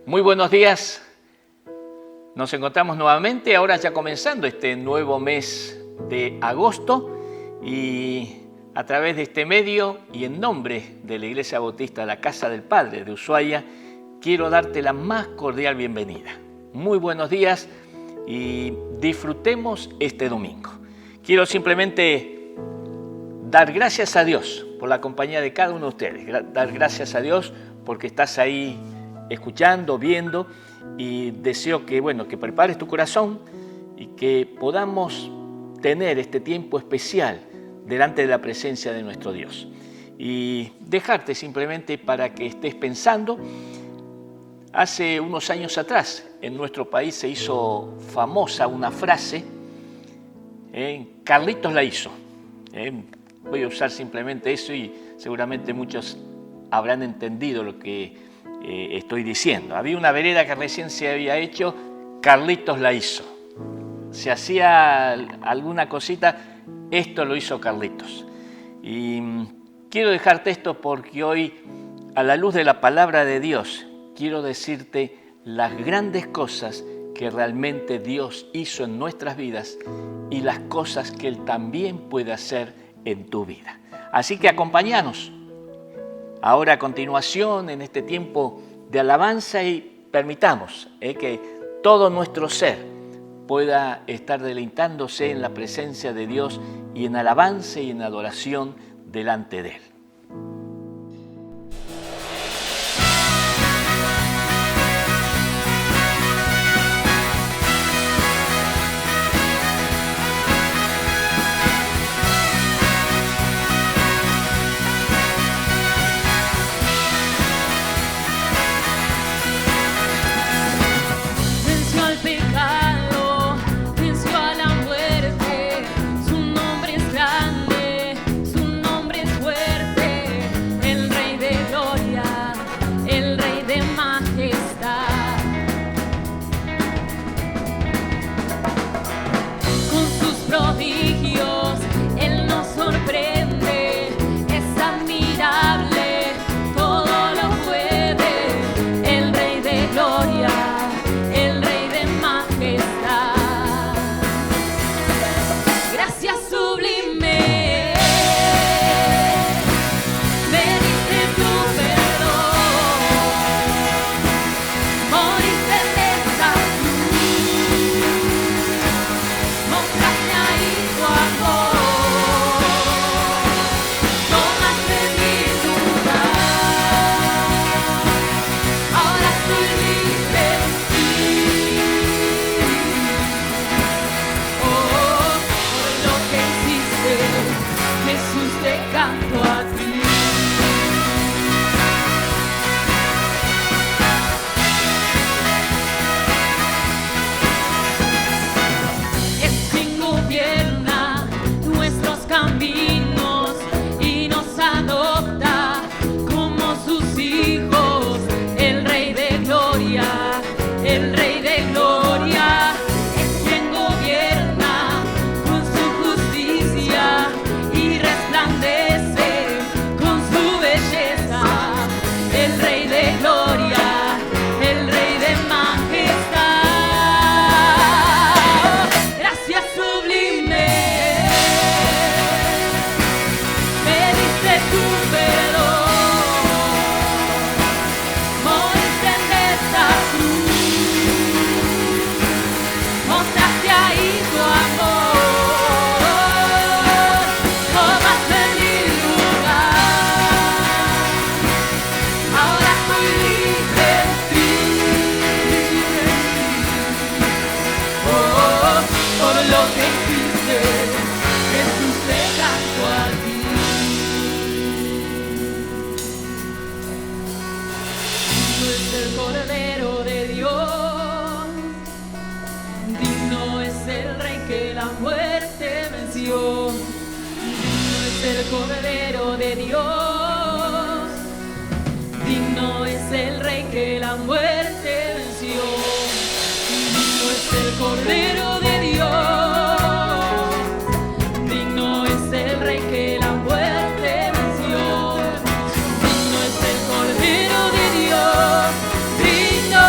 Muy buenos días. Nos encontramos nuevamente, ahora ya comenzando este nuevo mes de agosto, y a través de este medio y en nombre de la Iglesia Bautista de la Casa del Padre de Ushuaia, quiero darte la más cordial bienvenida. Muy buenos días y disfrutemos este domingo. Quiero simplemente dar gracias a Dios por la compañía de cada uno de ustedes, dar gracias a Dios porque estás ahí escuchando, viendo, y deseo que prepares tu corazón y que podamos tener este tiempo especial delante de la presencia de nuestro Dios. Y dejarte simplemente para que estés pensando. Hace unos años atrás en nuestro país se hizo famosa una frase, Carlitos la hizo. Voy a usar simplemente eso y seguramente muchos habrán entendido lo que estoy diciendo. Había una vereda que recién se había hecho, Carlitos la hizo. Se hacía alguna cosita, esto lo hizo Carlitos. Y quiero dejarte esto porque hoy, a la luz de la palabra de Dios, quiero decirte las grandes cosas que realmente Dios hizo en nuestras vidas y las cosas que Él también puede hacer en tu vida. Así que acompáñanos ahora a continuación en este tiempo de alabanza y permitamos que todo nuestro ser pueda estar deleitándose en la presencia de Dios y en alabanza y en adoración delante de Él. Cordero de Dios, digno es el Rey que la muerte venció, digno es el Cordero de Dios, digno es el Rey que la muerte venció, digno es el Cordero de Dios, digno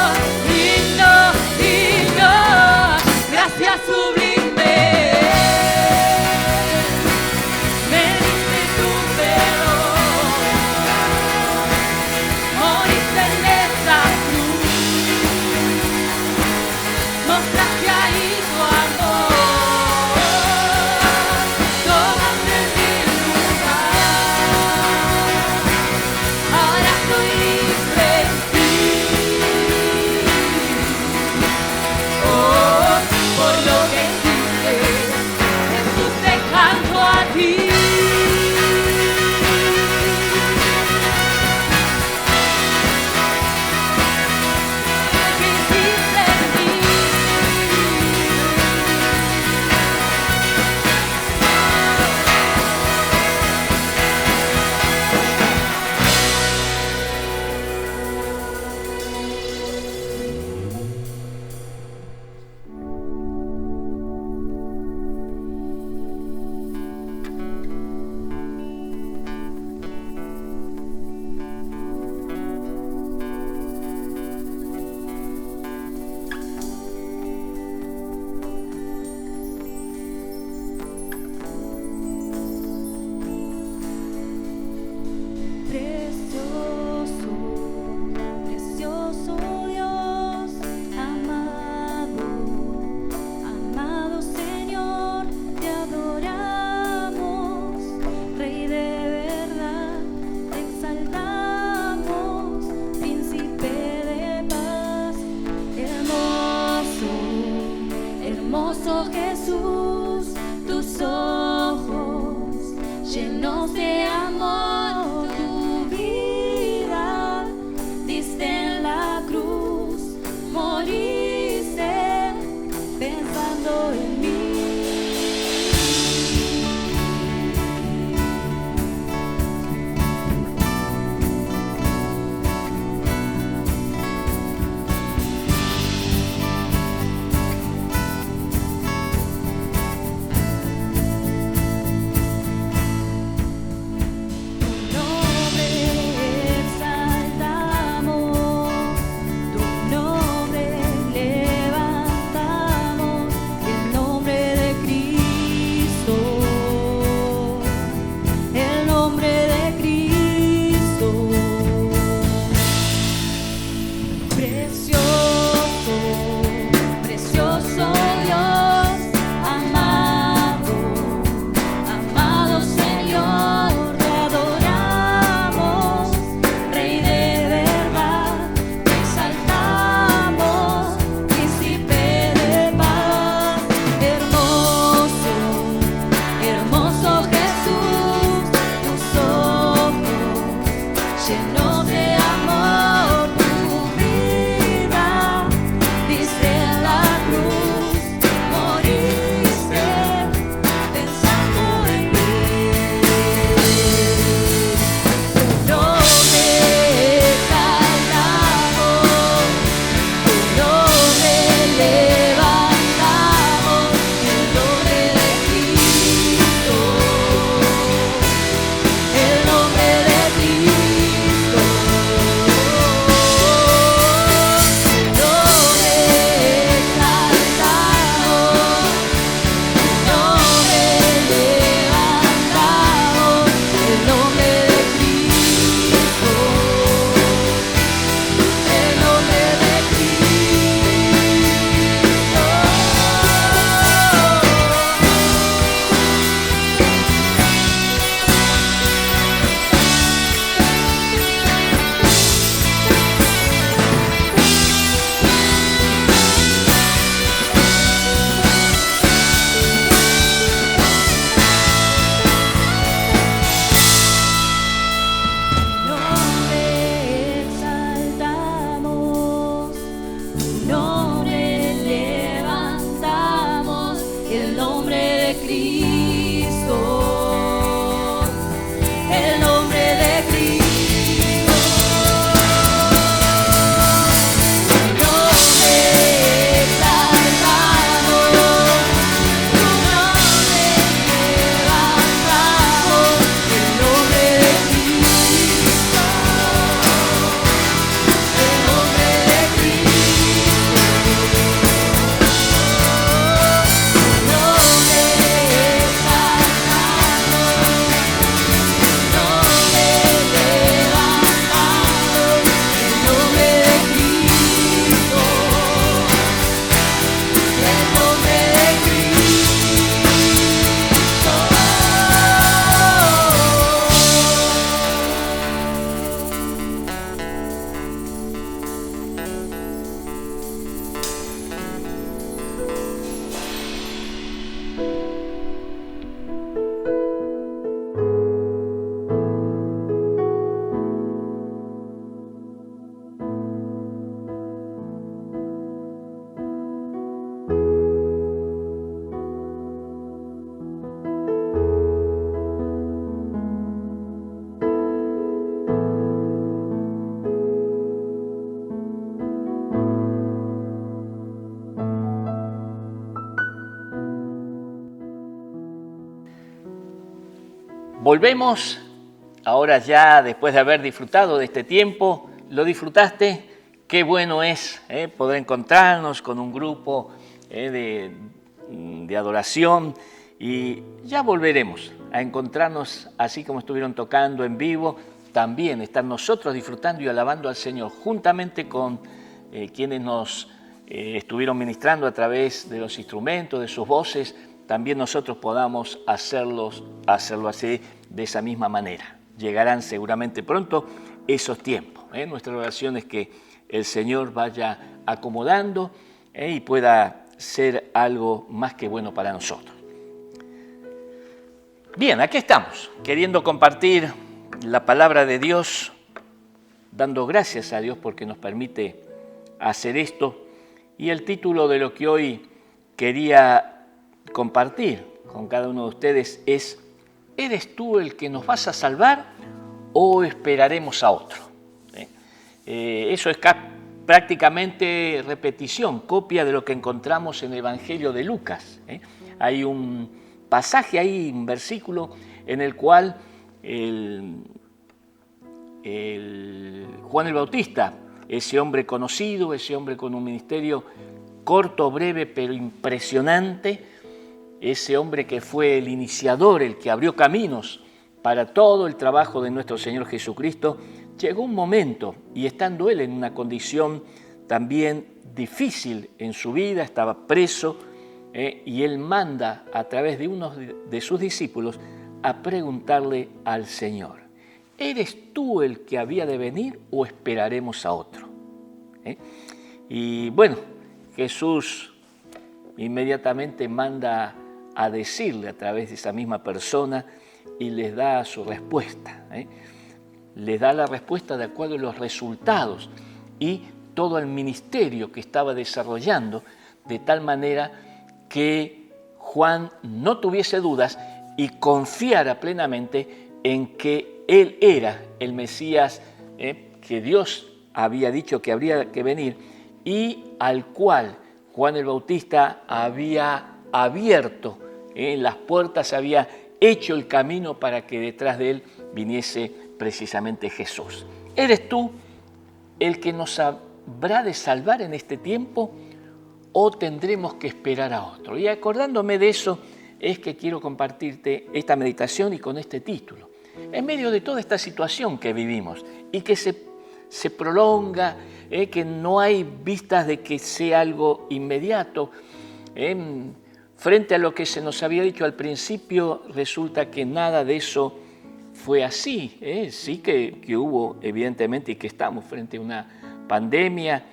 Volvemos, ahora ya después de haber disfrutado de este tiempo, ¿lo disfrutaste? Qué bueno es poder encontrarnos con un grupo de adoración y ya volveremos a encontrarnos así como estuvieron tocando en vivo, también estar nosotros disfrutando y alabando al Señor juntamente con quienes nos estuvieron ministrando a través de los instrumentos, de sus voces, también nosotros podamos hacerlo así, de esa misma manera. Llegarán seguramente pronto esos tiempos. Nuestra oración es que el Señor vaya acomodando y pueda ser algo más que bueno para nosotros. Bien, aquí estamos, queriendo compartir la palabra de Dios, dando gracias a Dios porque nos permite hacer esto. Y el título de lo que hoy quería compartir con cada uno de ustedes es: ¿eres tú el que nos vas a salvar o esperaremos a otro? Eso es prácticamente repetición, copia de lo que encontramos en el Evangelio de Lucas. Hay un pasaje ahí, un versículo, en el cual Juan el Bautista, ese hombre conocido, ese hombre con un ministerio corto, breve, pero impresionante, ese hombre que fue el iniciador, el que abrió caminos para todo el trabajo de nuestro Señor Jesucristo, llegó un momento, y estando él en una condición también difícil en su vida, estaba preso, y él manda a través de uno de sus discípulos a preguntarle al Señor: ¿eres tú el que había de venir o esperaremos a otro? Y bueno, Jesús inmediatamente manda a decirle a través de esa misma persona y les da su respuesta. Les da la respuesta de acuerdo a los resultados y todo el ministerio que estaba desarrollando, de tal manera que Juan no tuviese dudas y confiara plenamente en que él era el Mesías que Dios había dicho que habría que venir y al cual Juan el Bautista había abierto las puertas, había hecho el camino para que detrás de él viniese precisamente Jesús. ¿Eres tú el que nos habrá de salvar en este tiempo o tendremos que esperar a otro? Y acordándome de eso es que quiero compartirte esta meditación y con este título. En medio de toda esta situación que vivimos y que se prolonga, que no hay vistas de que sea algo inmediato, frente a lo que se nos había dicho al principio, resulta que nada de eso fue así. Sí que hubo, evidentemente, y que estamos frente a una pandemia,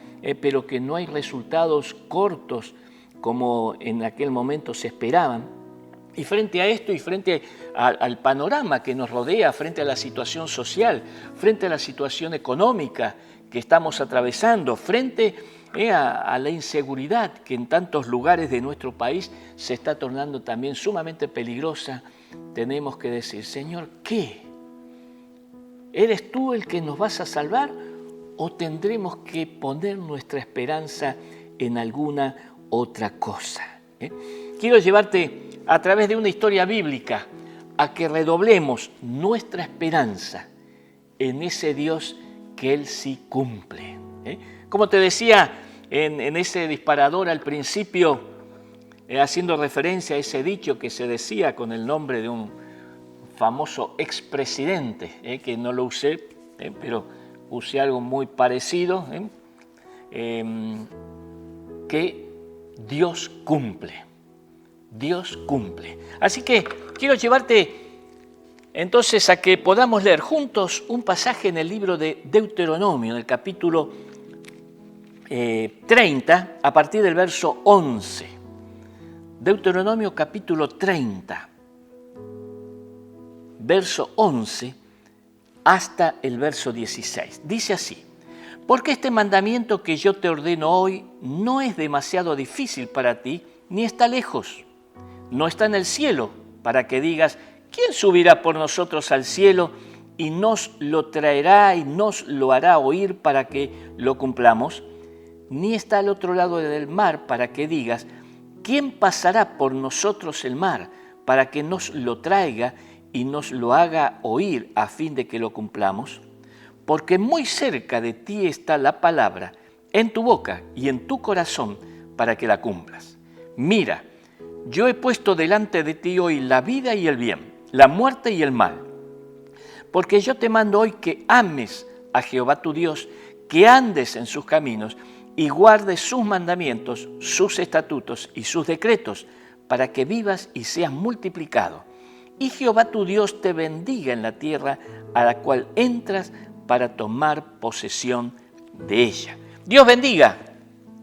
pero que no hay resultados cortos como en aquel momento se esperaban. Y frente a esto y frente al panorama que nos rodea, frente a la situación social, frente a la situación económica que estamos atravesando, frente a la inseguridad que en tantos lugares de nuestro país se está tornando también sumamente peligrosa, tenemos que decir: Señor, ¿qué? ¿Eres tú el que nos vas a salvar o tendremos que poner nuestra esperanza en alguna otra cosa? Quiero llevarte a través de una historia bíblica a que redoblemos nuestra esperanza en ese Dios que Él sí cumple. Como te decía en ese disparador al principio, haciendo referencia a ese dicho que se decía con el nombre de un famoso expresidente, que no lo usé, pero usé algo muy parecido, que Dios cumple. Dios cumple. Así que quiero llevarte entonces a que podamos leer juntos un pasaje en el libro de Deuteronomio, en el capítulo 30, a partir del verso 11. Deuteronomio capítulo 30, verso 11 hasta el verso 16. Dice así: porque este mandamiento que yo te ordeno hoy no es demasiado difícil para ti, ni está lejos. No está en el cielo, para que digas: ¿quién subirá por nosotros al cielo y nos lo traerá y nos lo hará oír para que lo cumplamos? Ni está al otro lado del mar, para que digas: ¿quién pasará por nosotros el mar para que nos lo traiga y nos lo haga oír a fin de que lo cumplamos? Porque muy cerca de ti está la palabra, en tu boca y en tu corazón, para que la cumplas. Mira, yo he puesto delante de ti hoy la vida y el bien, la muerte y el mal. Porque yo te mando hoy que ames a Jehová tu Dios, que andes en sus caminos y guardes sus mandamientos, sus estatutos y sus decretos, para que vivas y seas multiplicado. Y Jehová tu Dios te bendiga en la tierra a la cual entras para tomar posesión de ella. Dios bendiga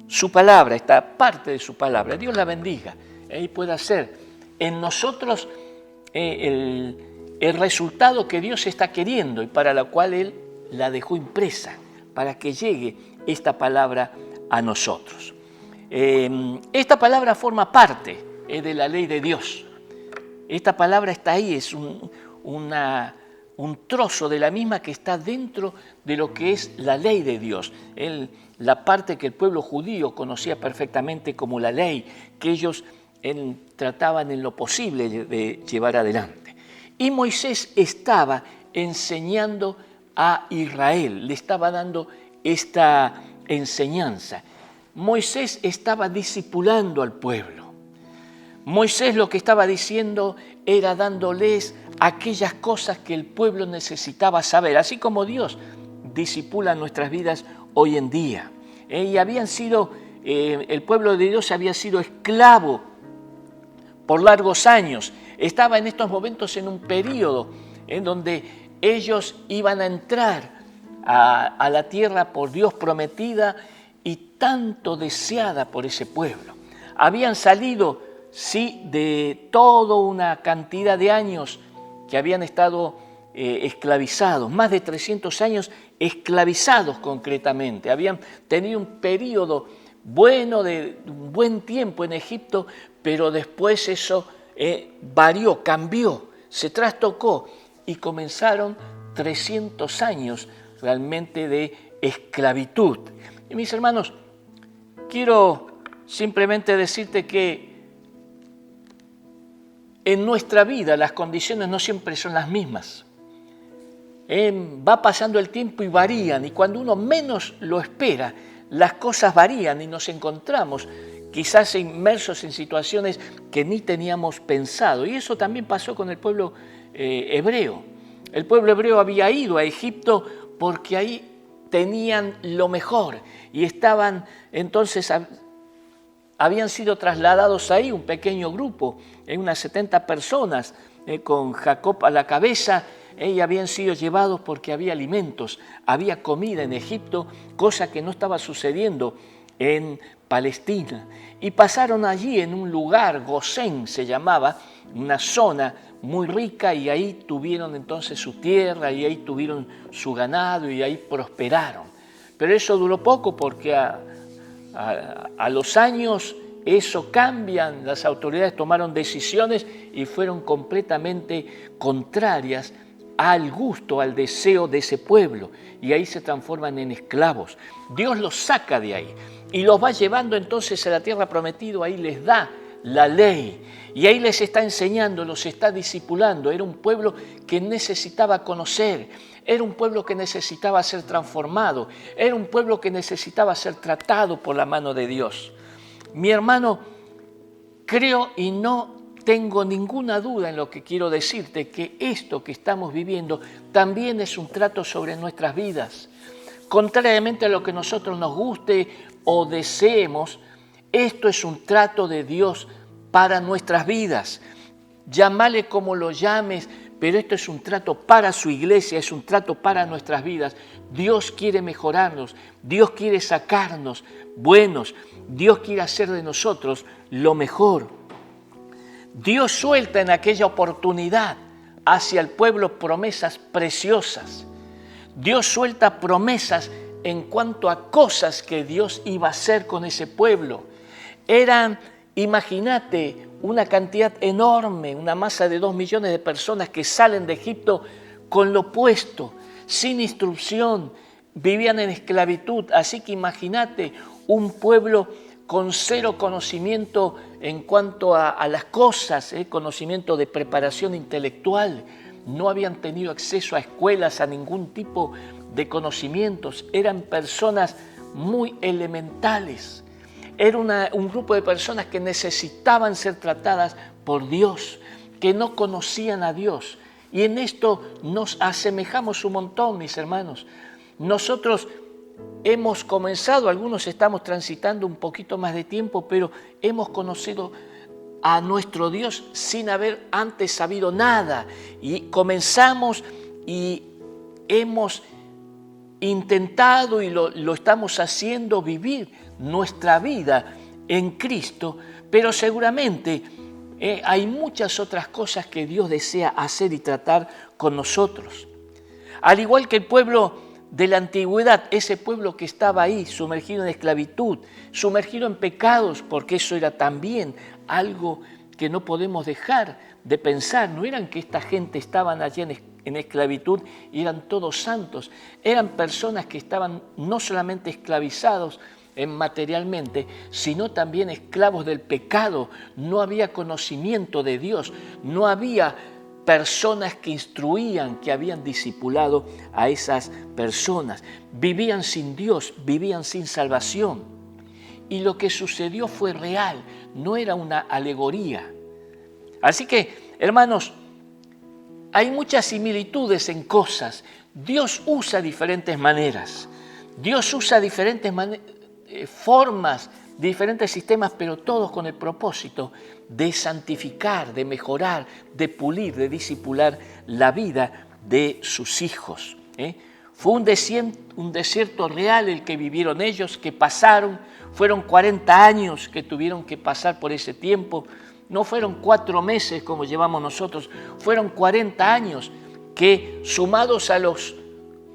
su palabra, esta parte de su palabra. Dios la bendiga y pueda hacer en nosotros el resultado que Dios está queriendo y para la cual Él la dejó impresa, para que llegue esta palabra a nosotros. Esta palabra forma parte de la ley de Dios. Esta palabra está ahí, es un trozo de la misma que está dentro de lo que es la ley de Dios. La parte que el pueblo judío conocía perfectamente como la ley, que ellos trataban en lo posible de llevar adelante. Y Moisés estaba enseñando a Israel, le estaba dando esta enseñanza. Moisés estaba discipulando al pueblo. Moisés lo que estaba diciendo era dándoles aquellas cosas que el pueblo necesitaba saber, así como Dios disipula nuestras vidas hoy en día. Y el pueblo de Dios había sido esclavo por largos años. Estaba en estos momentos en un periodo en donde ellos iban a entrar a la tierra por Dios prometida y tanto deseada por ese pueblo. Habían salido, sí, de toda una cantidad de años que habían estado esclavizados, más de 300 años esclavizados concretamente. Habían tenido un periodo bueno de un buen tiempo en Egipto, pero después eso varió, cambió, se trastocó y comenzaron 300 años realmente de esclavitud. Y mis hermanos, quiero simplemente decirte que en nuestra vida las condiciones no siempre son las mismas. Va pasando el tiempo y varían, y cuando uno menos lo espera, las cosas varían y nos encontramos quizás inmersos en situaciones que ni teníamos pensado. Y eso también pasó con el pueblo hebreo. El pueblo hebreo había ido a Egipto porque ahí tenían lo mejor y estaban entonces... Habían sido trasladados ahí un pequeño grupo, unas 70 personas, con Jacob a la cabeza, y habían sido llevados porque había alimentos, había comida en Egipto, cosa que no estaba sucediendo en Palestina. Y pasaron allí en un lugar, Gosén se llamaba, una zona muy rica, y ahí tuvieron entonces su tierra, y ahí tuvieron su ganado, y ahí prosperaron. Pero eso duró poco porque a los años eso cambian, las autoridades tomaron decisiones y fueron completamente contrarias al gusto, al deseo de ese pueblo, y ahí se transforman en esclavos. Dios los saca de ahí y los va llevando entonces a la tierra prometida, ahí les da la ley y ahí les está enseñando, los está discipulando. Era un pueblo que necesitaba conocer, era un pueblo que necesitaba ser transformado, era un pueblo que necesitaba ser tratado por la mano de Dios. Mi hermano, creo y no tengo ninguna duda en lo que quiero decirte, que esto que estamos viviendo también es un trato sobre nuestras vidas. Contrariamente a lo que nosotros nos guste o deseemos, esto es un trato de Dios para nuestras vidas. Llámale como lo llames, pero esto es un trato para su iglesia, es un trato para nuestras vidas. Dios quiere mejorarnos, Dios quiere sacarnos buenos, Dios quiere hacer de nosotros lo mejor. Dios suelta en aquella oportunidad hacia el pueblo promesas preciosas. Dios suelta promesas en cuanto a cosas que Dios iba a hacer con ese pueblo. Eran, imagínate, una cantidad enorme, una masa de 2 millones de personas que salen de Egipto con lo opuesto, sin instrucción, vivían en esclavitud. Así que imagínate un pueblo con cero conocimiento en cuanto a las cosas, conocimiento de preparación intelectual, no habían tenido acceso a escuelas, a ningún tipo de conocimientos, eran personas muy elementales. Era un grupo de personas que necesitaban ser tratadas por Dios, que no conocían a Dios. Y en esto nos asemejamos un montón, mis hermanos. Nosotros hemos comenzado, algunos estamos transitando un poquito más de tiempo, pero hemos conocido a nuestro Dios sin haber antes sabido nada. Y comenzamos y hemos intentado y lo estamos haciendo vivir nuestra vida en Cristo, pero seguramente hay muchas otras cosas que Dios desea hacer y tratar con nosotros. Al igual que el pueblo de la antigüedad, ese pueblo que estaba ahí sumergido en esclavitud, sumergido en pecados, porque eso era también algo que no podemos dejar de pensar. No eran que esta gente estaban allí en esclavitud y eran todos santos, eran personas que estaban no solamente esclavizados materialmente, sino también esclavos del pecado. No había conocimiento de Dios, no había personas que instruían, que habían discipulado a esas personas. Vivían sin Dios, vivían sin salvación. Y lo que sucedió fue real, no era una alegoría. Así que, hermanos, hay muchas similitudes en cosas. Dios usa diferentes maneras. Dios usa diferentes formas, diferentes sistemas, pero todos con el propósito de santificar, de mejorar, de pulir, de discipular la vida de sus hijos. Fue un desierto real el que vivieron ellos, que pasaron. Fueron 40 años que tuvieron que pasar por ese tiempo. No fueron 4 meses como llevamos nosotros, fueron 40 años que, sumados a los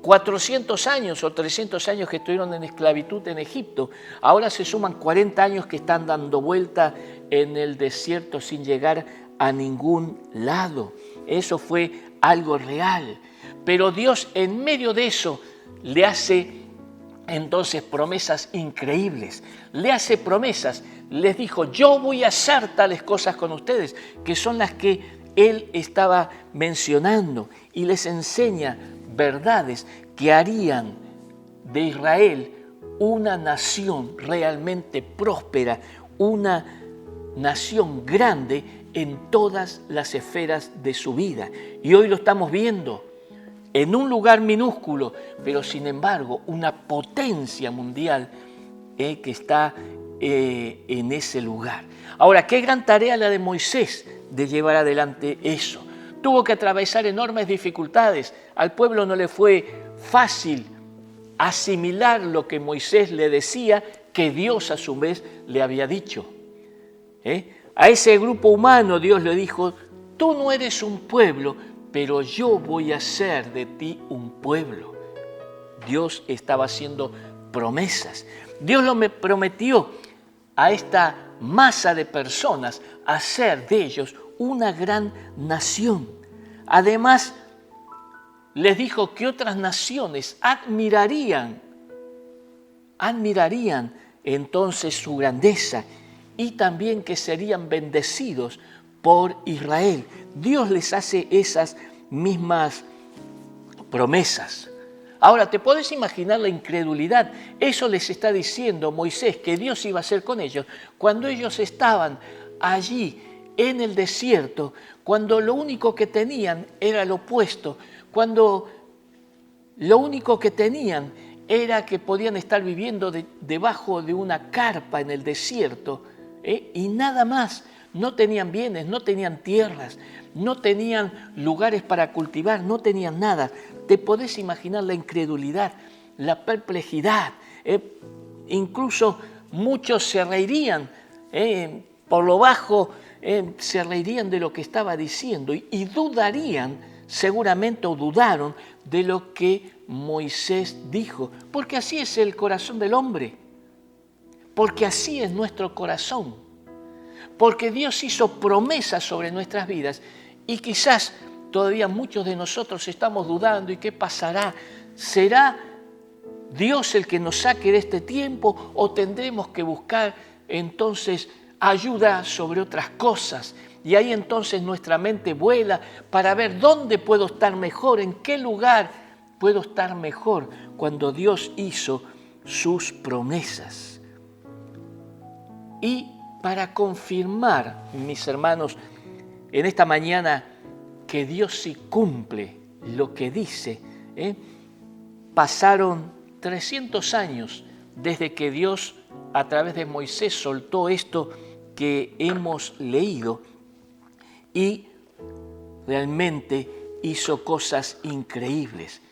400 años o 300 años que estuvieron en esclavitud en Egipto, ahora se suman 40 años que están dando vuelta en el desierto sin llegar a ningún lado. Eso fue algo real. Pero Dios, en medio de eso, le hace entonces promesas increíbles. Le hace promesas. Les dijo, yo voy a hacer tales cosas con ustedes, que son las que Él estaba mencionando, y les enseña verdades que harían de Israel una nación realmente próspera, una nación grande en todas las esferas de su vida. Y hoy lo estamos viendo en un lugar minúsculo, pero sin embargo una potencia mundial que está en ese lugar. Ahora, qué gran tarea la de Moisés de llevar adelante eso. Tuvo que atravesar enormes dificultades. Al pueblo no le fue fácil asimilar lo que Moisés le decía, que Dios a su vez le había dicho. A ese grupo humano Dios le dijo, tú no eres un pueblo, pero yo voy a hacer de ti un pueblo. Dios estaba haciendo promesas. Dios lo me prometió a esta masa de personas hacer de ellos una gran nación. Además, les dijo que otras naciones admirarían entonces su grandeza y también que serían bendecidos por Israel. Dios les hace esas mismas promesas. Ahora, ¿te puedes imaginar la incredulidad? Eso les está diciendo Moisés, que Dios iba a hacer con ellos, cuando ellos estaban allí en el desierto, cuando lo único que tenían era lo opuesto, cuando lo único que tenían era que podían estar viviendo debajo de una carpa en el desierto, y nada más. No tenían bienes, no tenían tierras, no tenían lugares para cultivar, no tenían nada. ¿Te podés imaginar la incredulidad, la perplejidad? Incluso muchos se reirían, por lo bajo se reirían de lo que estaba diciendo y dudarían, seguramente, o dudaron de lo que Moisés dijo. Porque así es el corazón del hombre, porque así es nuestro corazón. Porque Dios hizo promesas sobre nuestras vidas y quizás todavía muchos de nosotros estamos dudando. ¿Y qué pasará? ¿Será Dios el que nos saque de este tiempo o tendremos que buscar entonces ayuda sobre otras cosas? Y ahí entonces nuestra mente vuela para ver dónde puedo estar mejor, en qué lugar puedo estar mejor cuando Dios hizo sus promesas. Y para confirmar, mis hermanos, en esta mañana que Dios sí cumple lo que dice, pasaron 300 años desde que Dios a través de Moisés soltó esto que hemos leído y realmente hizo cosas increíbles.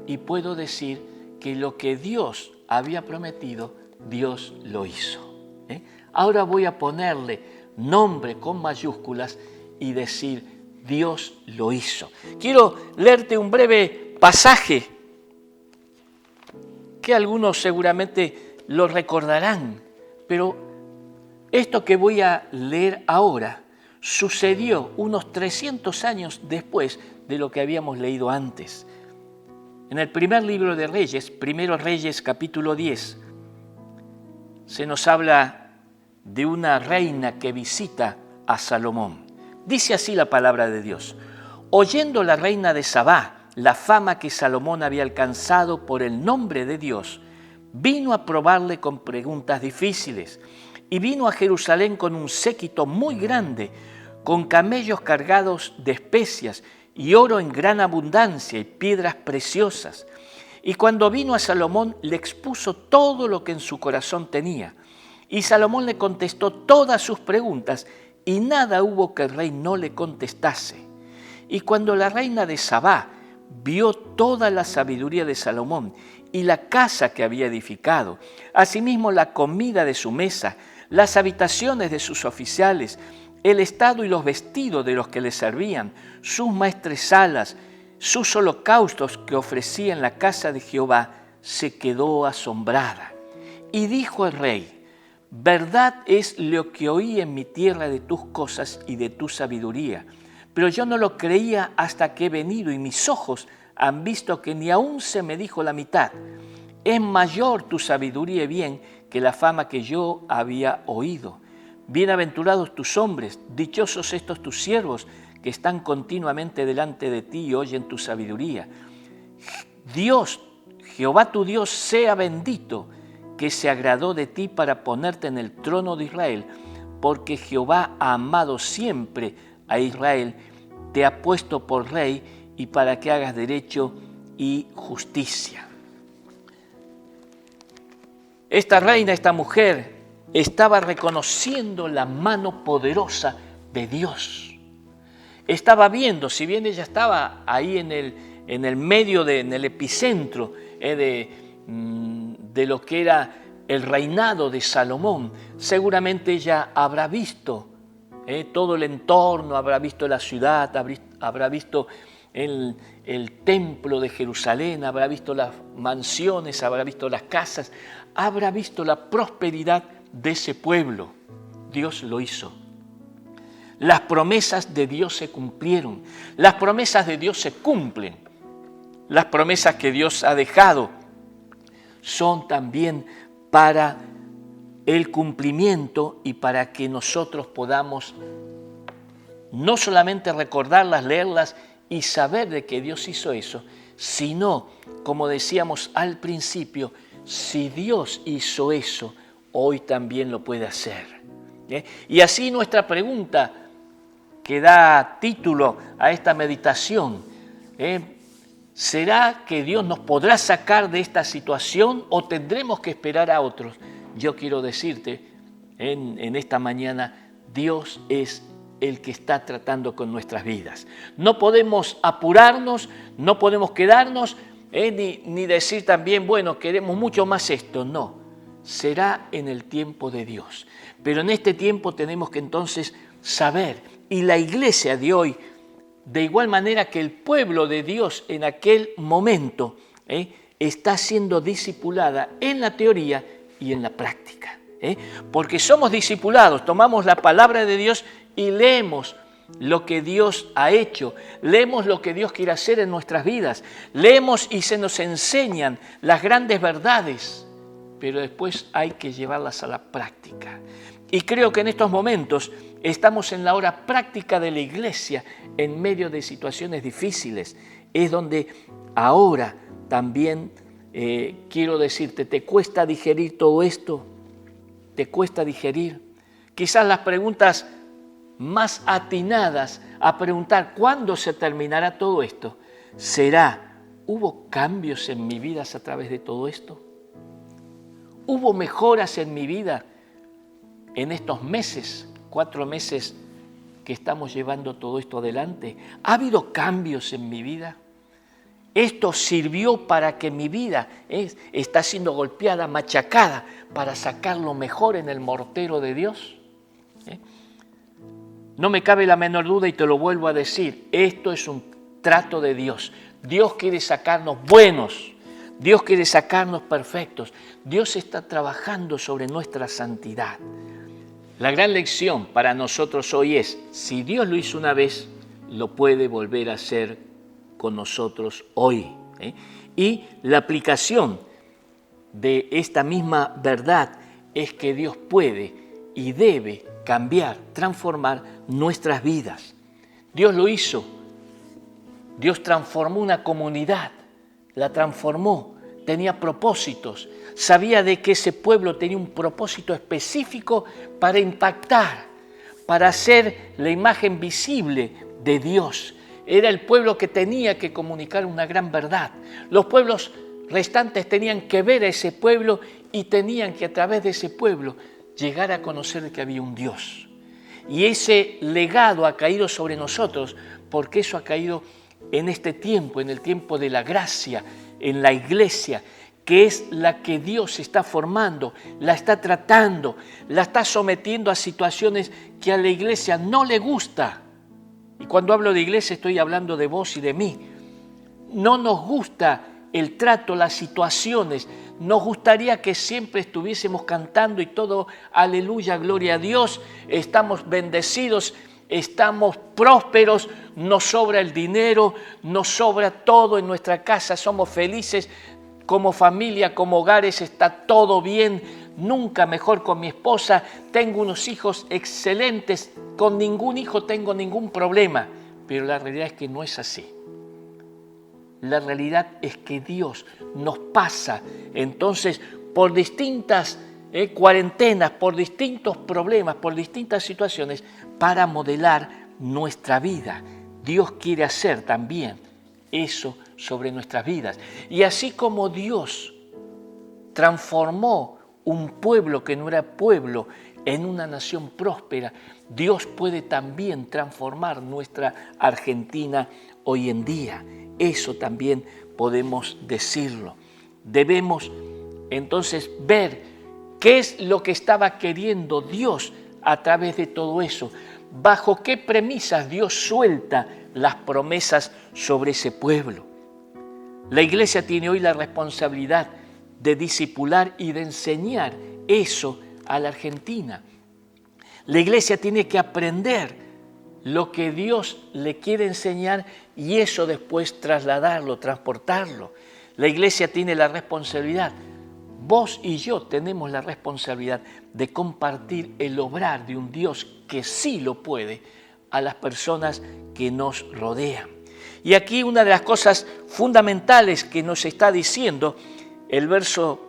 Y puedo decir que lo que Dios había prometido, Dios lo hizo. Ahora voy a ponerle nombre con mayúsculas y decir, Dios lo hizo. Quiero leerte un breve pasaje que algunos seguramente lo recordarán, pero esto que voy a leer ahora sucedió unos 300 años después de lo que habíamos leído antes. En el primer libro de Reyes, Primero Reyes capítulo 10, se nos habla de una reina que visita a Salomón. Dice así la palabra de Dios: oyendo la reina de Sabá la fama que Salomón había alcanzado por el nombre de Dios, vino a probarle con preguntas difíciles y vino a Jerusalén con un séquito muy grande, con camellos cargados de especias y oro en gran abundancia y piedras preciosas. Y cuando vino a Salomón le expuso todo lo que en su corazón tenía. Y Salomón le contestó todas sus preguntas y nada hubo que el rey no le contestase. Y cuando la reina de Sabá vio toda la sabiduría de Salomón y la casa que había edificado, asimismo la comida de su mesa, las habitaciones de sus oficiales, el estado y los vestidos de los que le servían, sus maestresalas, sus holocaustos que ofrecía en la casa de Jehová, se quedó asombrada. Y dijo al rey: verdad es lo que oí en mi tierra de tus cosas y de tu sabiduría, pero yo no lo creía hasta que he venido y mis ojos han visto que ni aún se me dijo la mitad. Es mayor tu sabiduría y bien que la fama que yo había oído. Bienaventurados tus hombres, dichosos estos tus siervos, que están continuamente delante de ti y oyen tu sabiduría. Dios, Jehová tu Dios, sea bendito, que se agradó de ti para ponerte en el trono de Israel, porque Jehová ha amado siempre a Israel, te ha puesto por rey y para que hagas derecho y justicia. Esta reina, esta mujer, estaba reconociendo la mano poderosa de Dios. Estaba viendo, si bien ella estaba ahí en el medio, en el epicentro de lo que era el reinado de Salomón, seguramente ella habrá visto todo el entorno, habrá visto la ciudad, habrá visto el templo de Jerusalén, habrá visto las mansiones, habrá visto las casas, habrá visto la prosperidad de ese pueblo. Dios lo hizo. Las promesas de Dios se cumplieron. Las promesas de Dios se cumplen. Las promesas que Dios ha dejado son también para el cumplimiento y para que nosotros podamos no solamente recordarlas, leerlas y saber de que Dios hizo eso, sino, como decíamos al principio, si Dios hizo eso, hoy también lo puede hacer. Y así nuestra pregunta que da título a esta meditación, ¿será que Dios nos podrá sacar de esta situación o tendremos que esperar a otros? Yo quiero decirte en esta mañana, Dios es el que está tratando con nuestras vidas. No podemos apurarnos, no podemos quedarnos, ni decir también, bueno, queremos mucho más esto. No, será en el tiempo de Dios. Pero en este tiempo tenemos que entonces saber, y la iglesia de hoy, de igual manera que el pueblo de Dios en aquel momento, está siendo discipulada en la teoría y en la práctica. Porque somos discipulados, tomamos la palabra de Dios y leemos lo que Dios ha hecho, leemos lo que Dios quiere hacer en nuestras vidas, leemos y se nos enseñan las grandes verdades, pero después hay que llevarlas a la práctica. Y creo que en estos momentos estamos en la hora práctica de la iglesia en medio de situaciones difíciles. Es donde ahora también quiero decirte, ¿te cuesta digerir todo esto? ¿Te cuesta digerir? Quizás las preguntas más atinadas a preguntar ¿cuándo se terminará todo esto? Será, ¿hubo cambios en mi vida a través de todo esto? ¿Hubo mejoras en mi vida en estos meses, 4 meses que estamos llevando todo esto adelante? ¿Ha habido cambios en mi vida? ¿Esto sirvió para que mi vida está siendo golpeada, machacada, para sacar lo mejor en el mortero de Dios? No me cabe la menor duda y te lo vuelvo a decir, esto es un trato de Dios. Dios quiere sacarnos buenos, Dios quiere sacarnos perfectos. Dios está trabajando sobre nuestra santidad. La gran lección para nosotros hoy es, si Dios lo hizo una vez, lo puede volver a hacer con nosotros hoy. Y la aplicación de esta misma verdad es que Dios puede y debe cambiar, transformar nuestras vidas. Dios lo hizo. Dios transformó una comunidad, la transformó, tenía propósitos, sabía de que ese pueblo tenía un propósito específico para impactar, para hacer la imagen visible de Dios. Era el pueblo que tenía que comunicar una gran verdad. Los pueblos restantes tenían que ver a ese pueblo y tenían que a través de ese pueblo llegar a conocer que había un Dios. Y ese legado ha caído sobre nosotros porque eso ha caído en este tiempo, en el tiempo de la gracia, en la iglesia, que es la que Dios está formando, la está tratando, la está sometiendo a situaciones que a la iglesia no le gusta. Y cuando hablo de iglesia estoy hablando de vos y de mí. No nos gusta el trato, las situaciones. Nos gustaría que siempre estuviésemos cantando y todo, aleluya, gloria a Dios, estamos bendecidos, estamos prósperos, nos sobra el dinero, nos sobra todo en nuestra casa, somos felices, como familia, como hogares está todo bien, nunca mejor con mi esposa, tengo unos hijos excelentes, con ningún hijo tengo ningún problema, pero la realidad es que no es así. La realidad es que Dios nos pasa entonces por distintas cuarentenas, por distintos problemas, por distintas situaciones para modelar nuestra vida. Dios quiere hacer también eso sobre nuestras vidas. Y así como Dios transformó un pueblo que no era pueblo en una nación próspera, Dios puede también transformar nuestra Argentina hoy en día. Eso también podemos decirlo. Debemos entonces ver qué es lo que estaba queriendo Dios a través de todo eso. Bajo qué premisas Dios suelta las promesas sobre ese pueblo. La iglesia tiene hoy la responsabilidad de discipular y de enseñar eso a la Argentina. La iglesia tiene que aprender lo que Dios le quiere enseñar y eso después trasladarlo, transportarlo. La iglesia tiene la responsabilidad, vos y yo tenemos la responsabilidad de compartir el obrar de un Dios que sí lo puede a las personas que nos rodean. Y aquí una de las cosas fundamentales que nos está diciendo el verso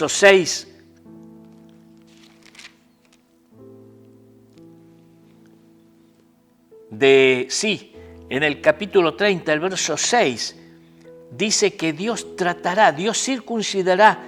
6, en el capítulo 30, el verso 6, dice que Dios tratará, Dios circuncidará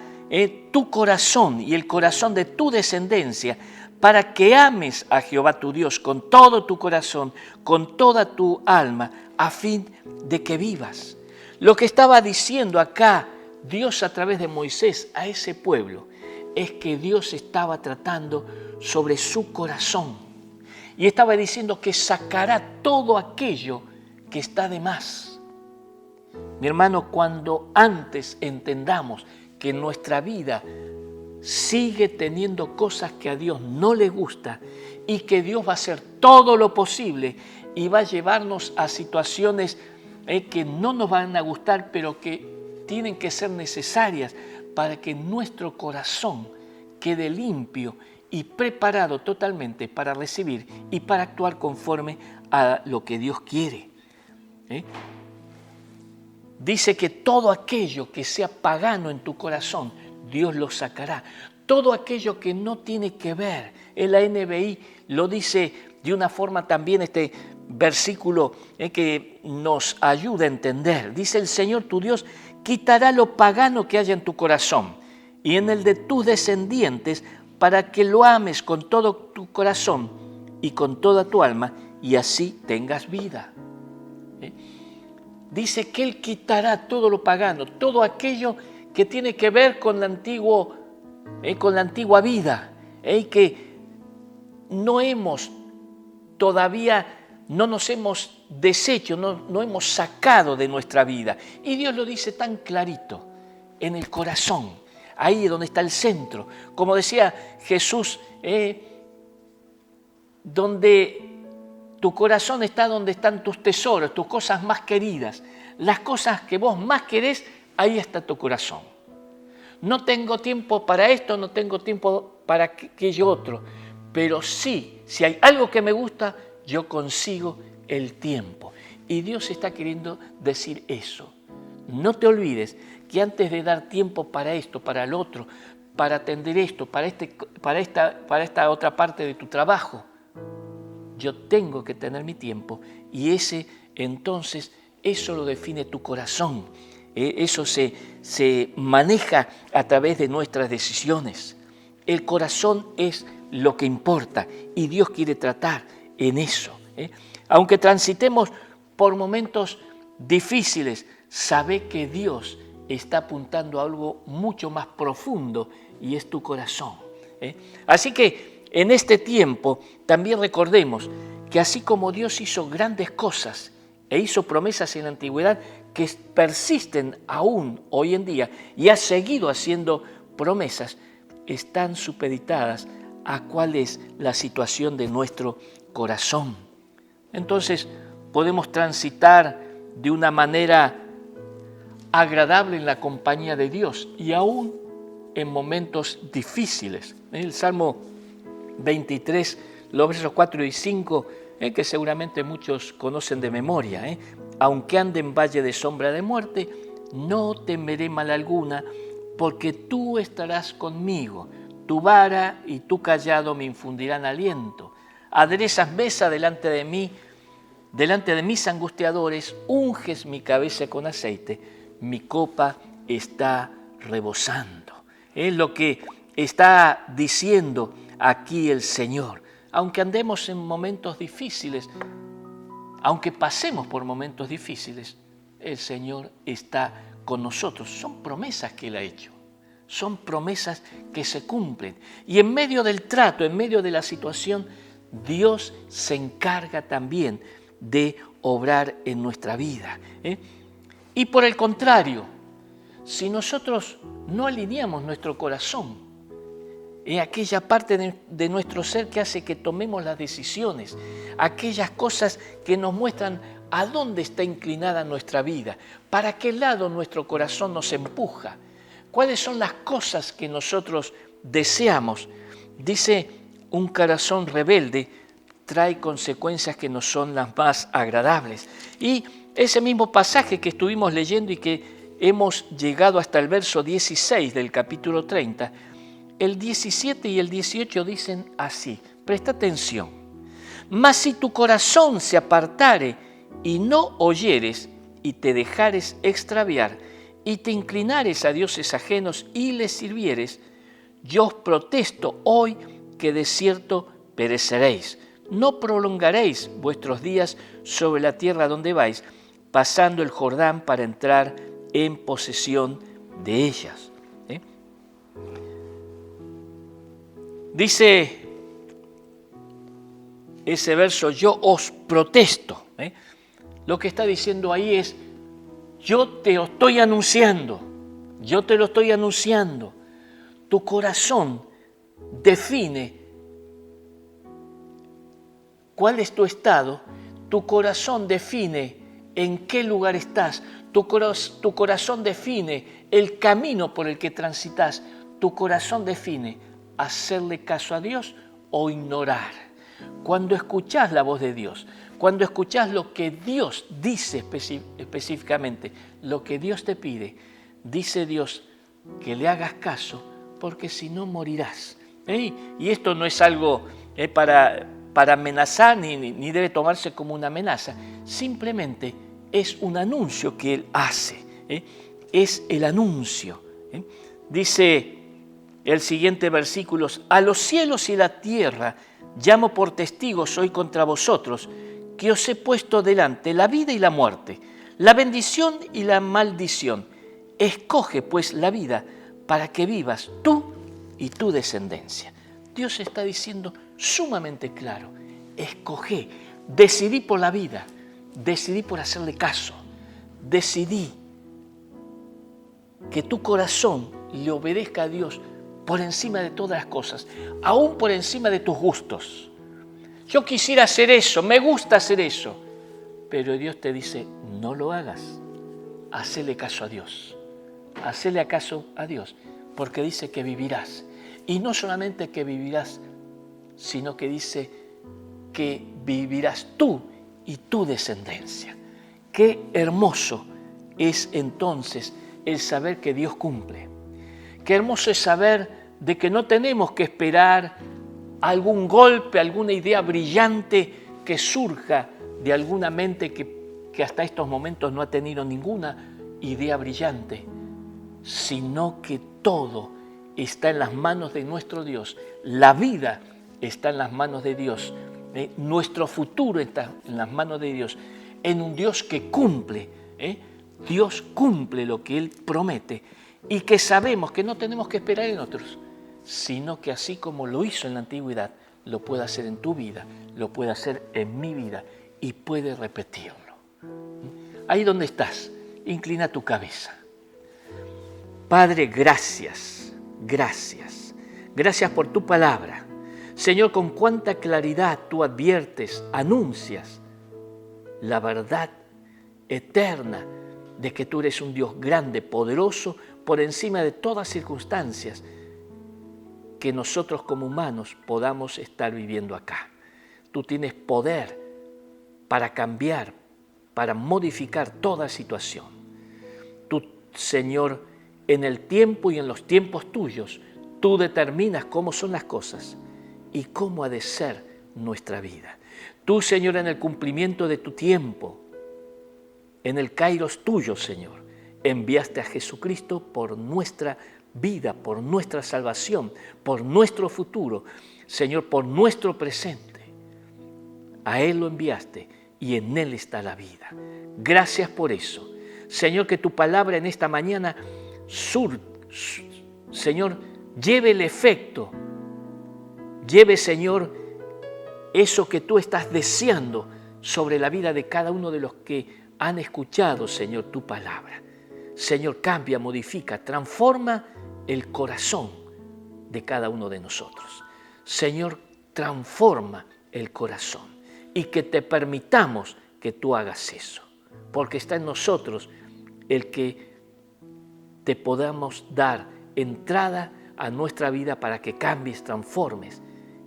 tu corazón y el corazón de tu descendencia para que ames a Jehová tu Dios con todo tu corazón, con toda tu alma, a fin de que vivas. Lo que estaba diciendo acá Dios a través de Moisés a ese pueblo es que Dios estaba tratando sobre su corazón. Y estaba diciendo que sacará todo aquello que está de más. Mi hermano, cuando antes entendamos que nuestra vida sigue teniendo cosas que a Dios no le gusta y que Dios va a hacer todo lo posible y va a llevarnos a situaciones que no nos van a gustar, pero que tienen que ser necesarias para que nuestro corazón quede limpio y preparado totalmente para recibir y para actuar conforme a lo que Dios quiere. Dice que todo aquello que sea pagano en tu corazón, Dios lo sacará. Todo aquello que no tiene que ver, en la NBI lo dice de una forma también este versículo que nos ayuda a entender. Dice: el Señor tu Dios quitará lo pagano que haya en tu corazón y en el de tus descendientes, para que lo ames con todo tu corazón y con toda tu alma, y así tengas vida. Dice que Él quitará todo lo pagano, todo aquello que tiene que ver con la antigua vida, que no hemos todavía, no nos hemos deshecho, no hemos sacado de nuestra vida. Y Dios lo dice tan clarito, en el corazón, ahí es donde está el centro. Como decía Jesús, donde tu corazón está donde están tus tesoros, tus cosas más queridas, las cosas que vos más querés, ahí está tu corazón. No tengo tiempo para esto, no tengo tiempo para aquello otro, pero sí, si hay algo que me gusta, yo consigo el tiempo. Y Dios está queriendo decir eso. No te olvides que antes de dar tiempo para esto, para el otro, para atender esto, para esta otra parte de tu trabajo, yo tengo que tener mi tiempo, y entonces eso lo define tu corazón. Eso se maneja a través de nuestras decisiones. El corazón es lo que importa y Dios quiere tratar en eso. Aunque transitemos por momentos difíciles, sabe que Dios está apuntando a algo mucho más profundo, y es tu corazón. Así que en este tiempo también recordemos que así como Dios hizo grandes cosas e hizo promesas en la antigüedad que persisten aún hoy en día, y ha seguido haciendo promesas, están supeditadas a cuál es la situación de nuestro corazón. Entonces podemos transitar de una manera agradable en la compañía de Dios, y aún en momentos difíciles. El Salmo 23, los versos 4 y 5, que seguramente muchos conocen de memoria. Aunque ande en valle de sombra de muerte, no temeré mal alguna, porque tú estarás conmigo. Tu vara y tu cayado me infundirán aliento. Aderezas mesa delante de mis angustiadores, unges mi cabeza con aceite, mi copa está rebosando. Es lo que está diciendo aquí el Señor. Aunque andemos en momentos difíciles, aunque pasemos por momentos difíciles, el Señor está con nosotros. Son promesas que Él ha hecho, son promesas que se cumplen. Y en medio del trato, en medio de la situación, Dios se encarga también de obrar en nuestra vida. Y por el contrario, si nosotros no alineamos nuestro corazón, es aquella parte de nuestro ser que hace que tomemos las decisiones, aquellas cosas que nos muestran a dónde está inclinada nuestra vida, para qué lado nuestro corazón nos empuja, cuáles son las cosas que nosotros deseamos. Dice, un corazón rebelde trae consecuencias que no son las más agradables. Y ese mismo pasaje que estuvimos leyendo y que hemos llegado hasta el verso 16 del capítulo 30, el 17 y el 18 dicen así, presta atención. Mas si tu corazón se apartare y no oyeres y te dejares extraviar y te inclinares a dioses ajenos y les sirvieres, yo os protesto hoy que de cierto pereceréis. No prolongaréis vuestros días sobre la tierra donde vais, pasando el Jordán para entrar en posesión de ellas. Dice ese verso, yo os protesto. Lo que está diciendo ahí es, yo te lo estoy anunciando, Tu corazón define cuál es tu estado, tu corazón define en qué lugar estás, tu corazón define el camino por el que transitas, tu corazón define hacerle caso a Dios o ignorar. Cuando escuchás la voz de Dios, cuando escuchás lo que Dios dice específicamente, lo que Dios te pide, dice Dios que le hagas caso, porque si no morirás. Y esto no es algo para amenazar ni debe tomarse como una amenaza. Simplemente es un anuncio que Él hace. Es el anuncio. Dice el siguiente versículo: a los cielos y la tierra llamo por testigos hoy contra vosotros, que os he puesto delante la vida y la muerte, la bendición y la maldición. Escoge pues la vida para que vivas tú y tu descendencia. Dios está diciendo sumamente claro: escogé, decidí por la vida, decidí por hacerle caso, decidí que tu corazón le obedezca a Dios por encima de todas las cosas, aún por encima de tus gustos. Yo quisiera hacer eso, me gusta hacer eso, pero Dios te dice, no lo hagas, hacele caso a Dios, hacele caso a Dios, porque dice que vivirás. Y no solamente que vivirás, sino que dice que vivirás tú y tu descendencia. Qué hermoso es entonces el saber que Dios cumple. Qué hermoso es saber de que no tenemos que esperar algún golpe, alguna idea brillante que surja de alguna mente que hasta estos momentos no ha tenido ninguna idea brillante, sino que todo está en las manos de nuestro Dios. La vida está en las manos de Dios. Nuestro futuro está en las manos de Dios. En un Dios que cumple. Dios cumple lo que Él promete. Y que sabemos que no tenemos que esperar en otros, sino que así como lo hizo en la antigüedad, lo puede hacer en tu vida, lo puede hacer en mi vida y puede repetirlo. Ahí donde estás, inclina tu cabeza. Padre, gracias, gracias. Gracias por tu palabra. Señor, con cuánta claridad tú adviertes, anuncias la verdad eterna de que tú eres un Dios grande, poderoso, por encima de todas circunstancias que nosotros como humanos podamos estar viviendo acá. Tú tienes poder para cambiar, para modificar toda situación. Tú, Señor, en el tiempo y en los tiempos tuyos, tú determinas cómo son las cosas y cómo ha de ser nuestra vida. Tú, Señor, en el cumplimiento de tu tiempo, en el kairos tuyo, Señor, enviaste a Jesucristo por nuestra vida, por nuestra salvación, por nuestro futuro, Señor, por nuestro presente. A Él lo enviaste y en Él está la vida. Gracias por eso. Señor, que tu palabra en esta mañana, Señor, lleve el efecto, lleve, Señor, eso que tú estás deseando sobre la vida de cada uno de los que han escuchado, Señor, tu palabra. Señor, cambia, modifica, transforma el corazón de cada uno de nosotros. Señor, transforma el corazón y que te permitamos que tú hagas eso, porque está en nosotros el que te podamos dar entrada a nuestra vida para que cambies, transformes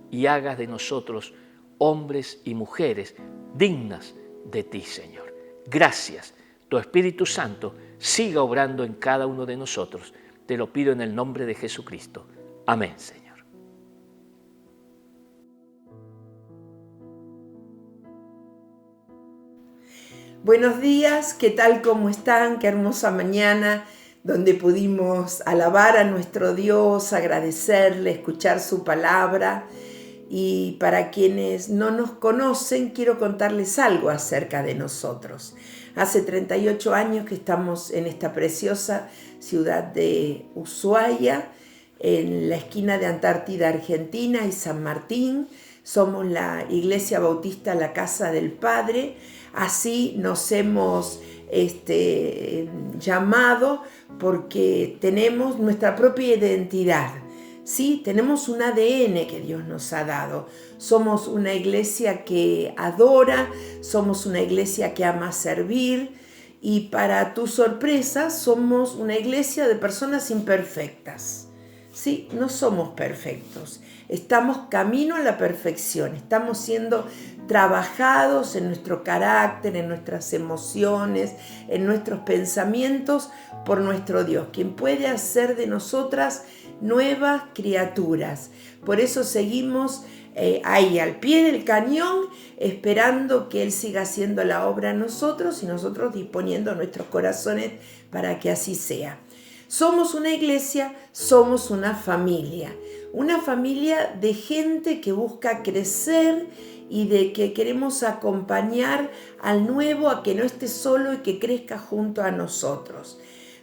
y hagas de nosotros hombres y mujeres dignas de ti, Señor. Gracias. Tu Espíritu Santo siga obrando en cada uno de nosotros. Te lo pido en el nombre de Jesucristo. Amén, Señor. Buenos días, ¿qué tal? ¿Cómo están? Qué hermosa mañana donde pudimos alabar a nuestro Dios, agradecerle, escuchar su palabra. Y para quienes no nos conocen, quiero contarles algo acerca de nosotros. Hace 38 años que estamos en esta preciosa ciudad de Ushuaia, en la esquina de Antártida, Argentina y San Martín. Somos la Iglesia Bautista La Casa del Padre. Así nos hemos llamado porque tenemos nuestra propia identidad. Sí, tenemos un ADN que Dios nos ha dado. Somos una iglesia que adora, somos una iglesia que ama servir y para tu sorpresa somos una iglesia de personas imperfectas. Sí, no somos perfectos. Estamos camino a la perfección. Estamos siendo trabajados en nuestro carácter, en nuestras emociones, en nuestros pensamientos por nuestro Dios, quien puede hacer de nosotras nuevas criaturas. Por eso seguimos ahí al pie del cañón, esperando que Él siga haciendo la obra en nosotros y nosotros disponiendo nuestros corazones para que así sea. Somos una iglesia, somos una familia de gente que busca crecer y de que queremos acompañar al nuevo a que no esté solo y que crezca junto a nosotros.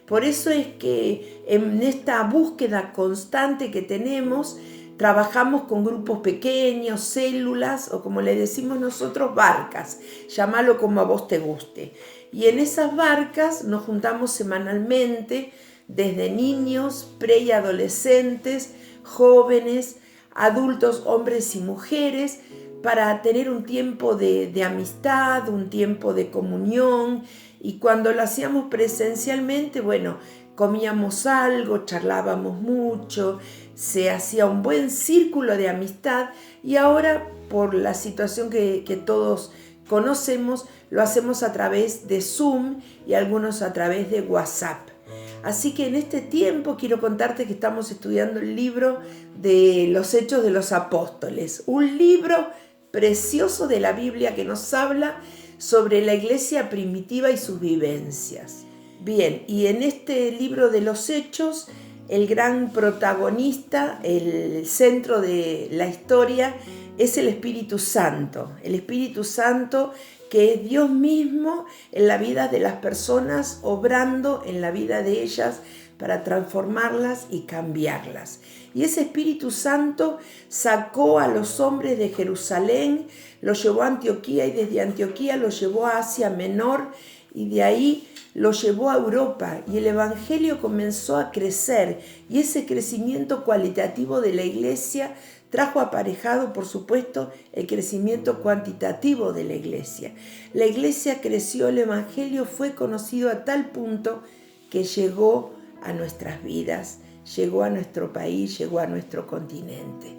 Por eso es que en esta búsqueda constante que tenemos, trabajamos con grupos pequeños, células o como le decimos nosotros, barcas. Llámalo como a vos te guste. Y en esas barcas nos juntamos semanalmente desde niños, pre y adolescentes, jóvenes, adultos, hombres y mujeres, para tener un tiempo de amistad, un tiempo de comunión. Y cuando lo hacíamos presencialmente, bueno, comíamos algo, charlábamos mucho, se hacía un buen círculo de amistad y ahora por la situación que todos conocemos, lo hacemos a través de Zoom y algunos a través de WhatsApp. Así que en este tiempo quiero contarte que estamos estudiando el libro de los Hechos de los Apóstoles, un libro precioso de la Biblia que nos habla sobre la iglesia primitiva y sus vivencias. Bien, y en este libro de los Hechos, el gran protagonista, el centro de la historia, es el Espíritu Santo. El Espíritu Santo que es Dios mismo en la vida de las personas, obrando en la vida de ellas para transformarlas y cambiarlas. Y ese Espíritu Santo sacó a los hombres de Jerusalén, los llevó a Antioquía y desde Antioquía los llevó a Asia Menor y de ahí los llevó a Europa y el Evangelio comenzó a crecer y ese crecimiento cualitativo de la iglesia trajo aparejado, por supuesto, el crecimiento cuantitativo de la iglesia. La iglesia creció, el Evangelio fue conocido a tal punto que llegó a nuestras vidas, llegó a nuestro país, llegó a nuestro continente.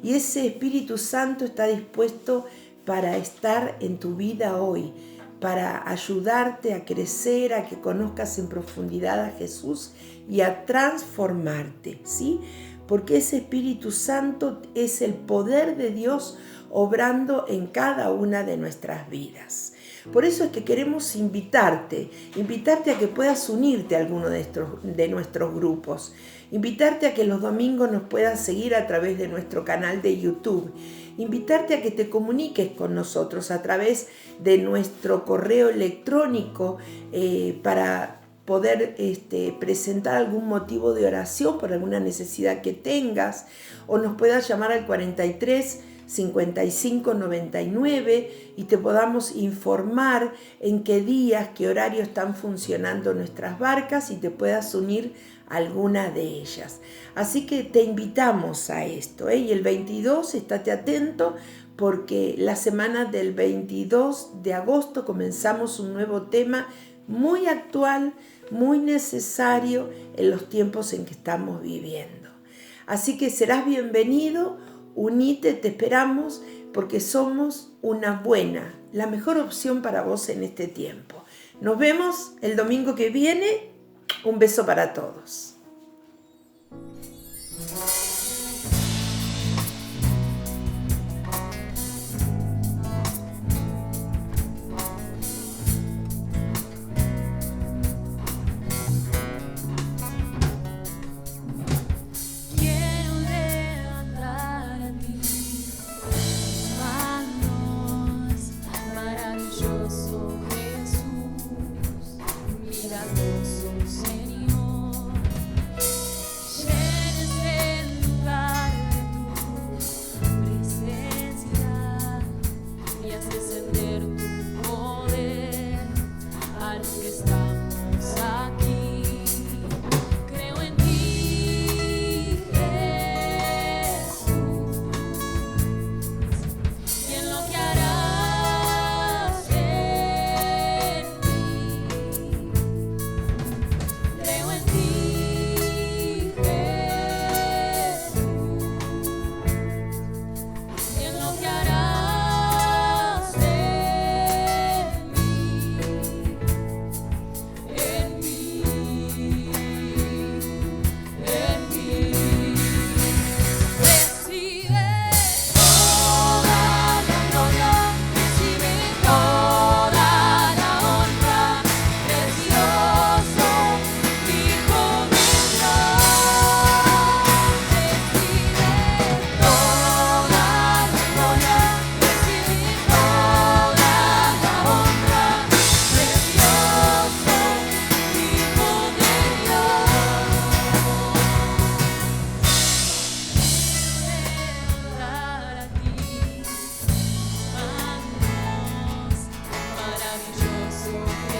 Y ese Espíritu Santo está dispuesto para estar en tu vida hoy, para ayudarte a crecer, a que conozcas en profundidad a Jesús y a transformarte, ¿sí? Porque ese Espíritu Santo es el poder de Dios obrando en cada una de nuestras vidas. Por eso es que queremos invitarte a que puedas unirte a alguno de nuestros grupos, invitarte a que los domingos nos puedas seguir a través de nuestro canal de YouTube, invitarte a que te comuniques con nosotros a través de nuestro correo electrónico para poder presentar algún motivo de oración por alguna necesidad que tengas, o nos puedas llamar al 43 55 99 y te podamos informar en qué días, qué horario están funcionando nuestras barcas y te puedas unir a alguna de ellas. Así que te invitamos a esto, y el 22, estate atento, porque la semana del 22 de agosto comenzamos un nuevo tema muy actual, muy necesario en los tiempos en que estamos viviendo. Así que serás bienvenido, unite, te esperamos, porque somos la mejor opción para vos en este tiempo. Nos vemos el domingo que viene. Un beso para todos. Dios.